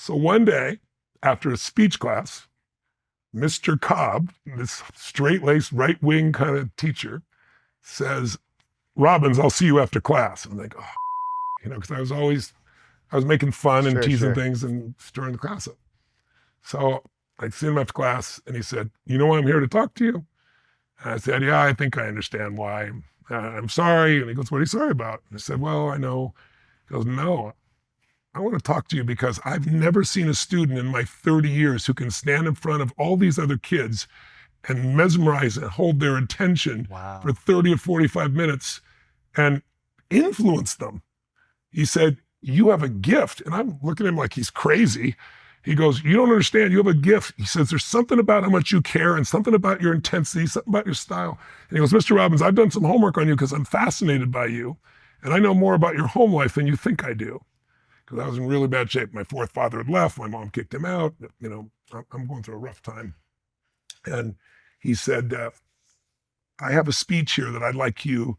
So one day, after a speech class, Mr. Cobb, this straight-laced, right-wing kind of teacher, says, Robbins, I'll see you after class. I'm like, oh, because I was making fun and teasing things and stirring the class up. So I see him after class and he said, you know why I'm here to talk to you? And I said, yeah, I think I understand why. I'm sorry. And he goes, what are you sorry about? And I said, well, I know. He goes, no, I want to talk to you because I've never seen a student in my 30 years who can stand in front of all these other kids and mesmerize and hold their attention for 30 or 45 minutes and influence them. He said, you have a gift. And I'm looking at him like he's crazy. He goes, you don't understand, you have a gift. He says, there's something about how much you care and something about your intensity, something about your style. And he goes, Mr. Robbins, I've done some homework on you because I'm fascinated by you. And I know more about your home life than you think I do. Because I was in really bad shape. My fourth father had left, my mom kicked him out. I'm going through a rough time. And he said, I have a speech here that I'd like you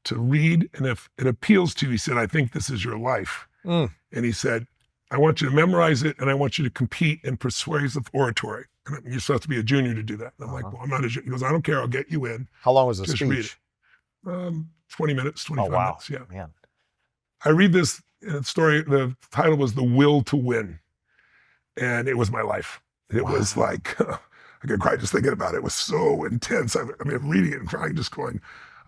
to read. And if it appeals to you, he said, I think this is your life. And he said, I want you to memorize it and I want you to compete in persuasive oratory. And you're supposed to be a junior to do that. And I'm like, well, I'm not a junior. He goes, I don't care, I'll get you in. How long was the Just speech? Read it. 20 minutes, 25 minutes, yeah. Man. I read this story, the title was The Will to Win. And it was my life. It was like, I could cry just thinking about it. It was so intense. I mean, reading it and crying, just going,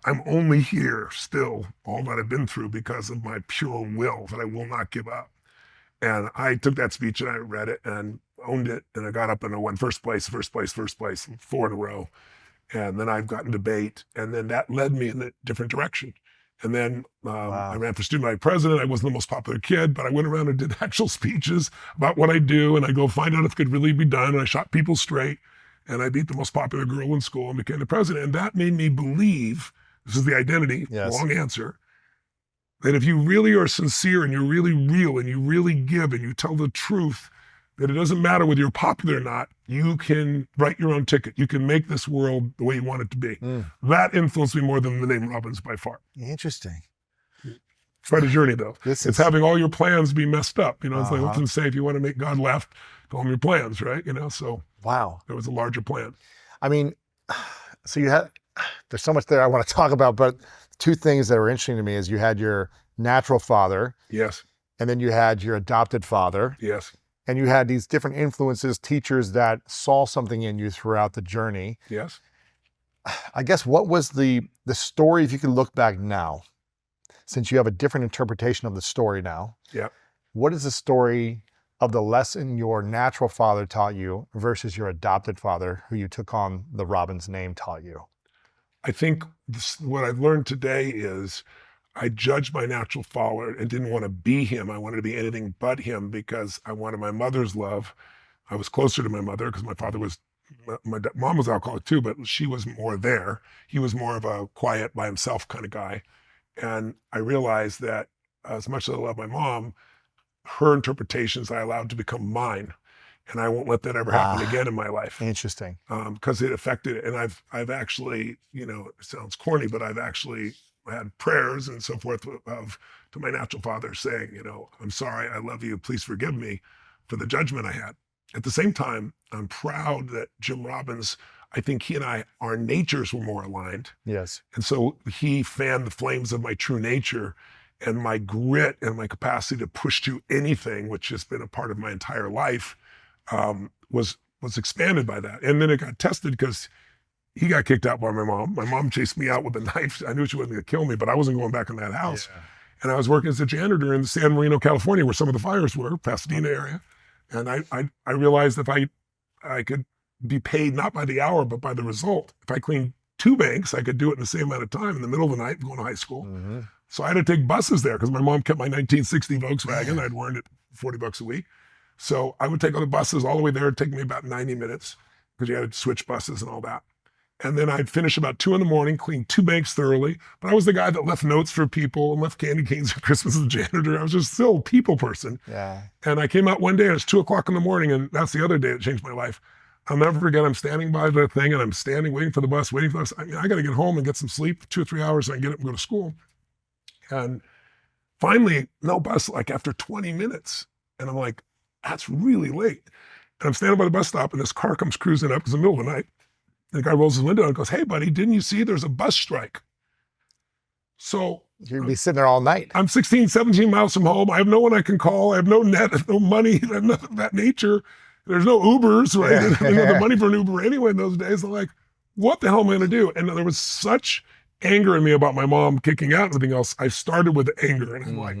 I'm only here still, all that I've been through because of my pure will that I will not give up. And I took that speech and I read it and owned it. And I got up and I won first place, 4 in a row. And then I've gotten debate. And then that led me in a different direction. And then I ran for student body president. I wasn't the most popular kid, but I went around and did actual speeches about what I do. And I go find out if it could really be done. And I shot people straight. And I beat the most popular girl in school and became the president. And that made me believe, this is the identity, long answer, that if you really are sincere and you're really real and you really give and you tell the truth, that it doesn't matter whether you're popular or not, you can write your own ticket. You can make this world the way you want it to be. That influenced me more than the name Robbins by far. Interesting. It's quite a journey though. It's having all your plans be messed up. It's like what can say if you want to make God laugh, tell him your plans, right? So there was a larger plan. I mean, so there's so much there I want to talk about, but two things that were interesting to me is you had your natural father. Yes. And then you had your adopted father. Yes. And you had these different influences, teachers that saw something in you throughout the journey. Yes. I guess what was the story, if you could look back now, since you have a different interpretation of the story now. Yeah. What is the story of the lesson your natural father taught you versus your adopted father, who you took on the Robbins name, taught you? I think what I've learned today is I judged my natural father and didn't want to be him. I wanted to be anything but him because I wanted my mother's love. I was closer to my mother because my father was, my mom was alcoholic too, but she was more there. He was more of a quiet by himself kind of guy. And I realized that as much as I love my mom, her interpretations I allowed to become mine. And I won't let that ever happen again in my life. Interesting. Because it affected it. And I've actually, it sounds corny, but I've actually had prayers and so forth to my natural father saying, I'm sorry, I love you, please forgive me for the judgment I had. At the same time, I'm proud that Jim Robbins, I think he and our natures were more aligned. Yes. And so he fanned the flames of my true nature and my grit and my capacity to push through anything, which has been a part of my entire life, was expanded by that. And then it got tested because he got kicked out by my mom. My mom chased me out with a knife. I knew she wasn't gonna kill me, but I wasn't going back in that house. Yeah. And I was working as a janitor in San Marino, California, where some of the fires were, Pasadena area. And I realized if I could be paid not by the hour, but by the result. If I cleaned 2 banks, I could do it in the same amount of time in the middle of the night going to high school. So I had to take buses there because my mom kept my 1960 Volkswagen. I'd earned it $40 a week. So I would take other buses all the way there. It'd take me about 90 minutes because you had to switch buses and all that. And then I'd finish about 2 a.m, clean 2 banks thoroughly. But I was the guy that left notes for people and left candy canes for Christmas as a janitor. I was just still a people person. Yeah. And I came out one day and it's 2:00 a.m, and that's the other day that changed my life. I'll never forget, I'm standing by the thing and I'm standing waiting for the bus, waiting for the bus. I got to get home and get some sleep, 2 or 3 hours, so I can get up and go to school. And finally, no bus, like after 20 minutes. And I'm like, that's really late. And I'm standing by the bus stop and this car comes cruising up. It's the middle of the night. And the guy rolls his window and goes, "Hey buddy, didn't you see there's a bus strike?" So You'd be sitting there all night. I'm 16, 17 miles from home. I have no one I can call. I have no net, I have no money, I have nothing of that nature. There's no Ubers, right? Yeah. You know, the money for an Uber anyway in those days. I'm like, what the hell am I going to do? And there was such anger in me about my mom kicking out and everything else. I started with anger and I'm like,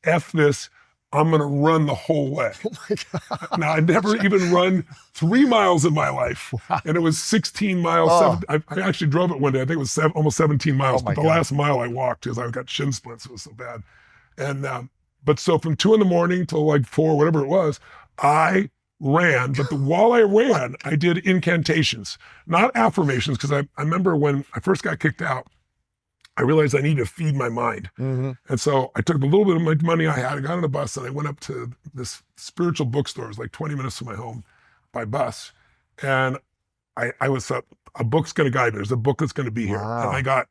F this. I'm going to run the whole way. Oh my God. Now, I never even run 3 miles in my life. Wow. And it was 16 miles. Oh. I actually drove it one day. I think it was almost 17 miles. Oh my But the God. last mile I walked because I got shin splints. It was so bad. And, but so from 2 a.m. till like 4, whatever it was, I ran. But while I ran, I did incantations, not affirmations. Because I remember when I first got kicked out, I realized I needed to feed my mind. And so I took a little bit of my money I had, I got on a bus and I went up to this spiritual bookstore. It was like 20 minutes from my home by bus. And I was a book's going to guide me. There's a book that's going to be here. Wow. And I got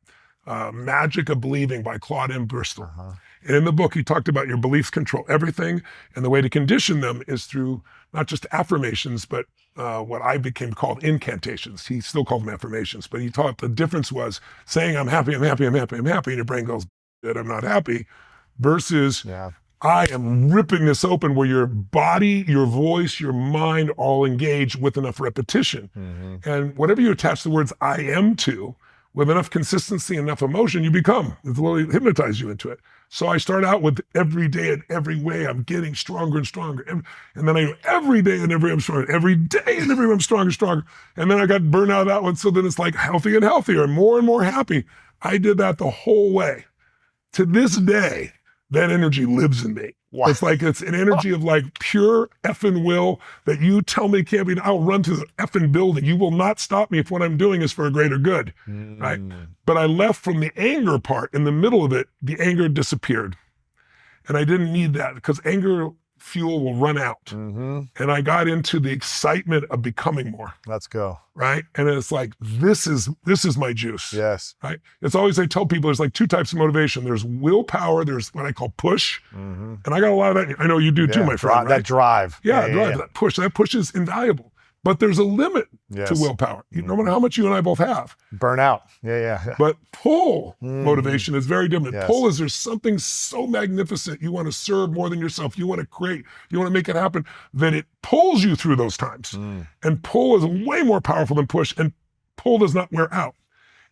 Magic of Believing by Claude M. Bristol. And in the book, he talked about your beliefs control everything. And the way to condition them is through not just affirmations, but what I became called incantations. He still called them affirmations, but he taught the difference was saying, I'm happy, I'm happy, I'm happy, I'm happy. And your brain goes, I'm not happy, versus I am ripping this open where your body, your voice, your mind all engage with enough repetition. And whatever you attach the words I am to, with enough consistency, enough emotion, you become. It literally hypnotizes you into it. So I start out with every day and every way I'm getting stronger and stronger. And then I do every day and every way I'm stronger. Every day and every way I'm stronger and stronger. And then I got burned out of that one. So then it's like healthy and healthier and more happy. I did that the whole way. To this day, that energy lives in me. Wow. It's like, it's an energy of like pure effing will that you tell me can't be, I'll run to the effing building. You will not stop me if what I'm doing is for a greater good, right? But I left from the anger part. In the middle of it, the anger disappeared. And I didn't need that because anger fuel will run out. And I got into the excitement of becoming more. Let's go. Right? And it's like, this is my juice. Yes. Right? It's always, I tell people, there's like 2 types of motivation. There's willpower, there's what I call push. And I got a lot of that. I know you do too, my friend. Right? That drive. Yeah, drive. That push is invaluable. But there's a limit to willpower. No matter how much you and I both have. Burnout. Yeah. But pull motivation is very different. Yes. Pull is there's something so magnificent. You want to serve more than yourself. You want to create. You want to make it happen. That it pulls you through those times. And pull is way more powerful than push. And pull does not wear out.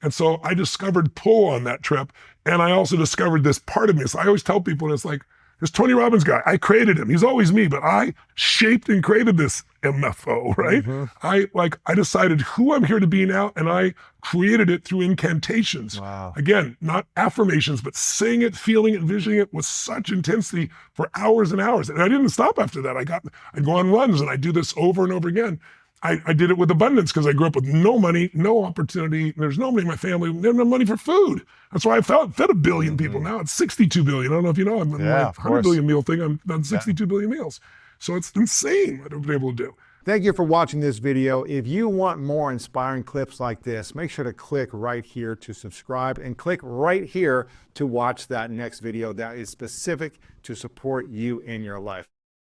And so I discovered pull on that trip. And I also discovered this part of me. So I always tell people, and it's like, this Tony Robbins guy, I created him. He's always me, but I shaped and created this MFO, right? I decided who I'm here to be now, and I created it through incantations. Wow. Again, not affirmations, but saying it, feeling it, visioning it with such intensity for hours and hours. And I didn't stop after that. I'd go on runs and I do this over and over again. I did it with abundance because I grew up with no money, no opportunity. There's no money in my family. There's no money for food. That's why I fed 1 billion people. Now it's 62 billion. I don't know if you know. I'm in my 100 billion meal thing. I'm done 62 billion meals. So it's insane what I've been able to do. Thank you for watching this video. If you want more inspiring clips like this, make sure to click right here to subscribe and click right here to watch that next video that is specific to support you in your life.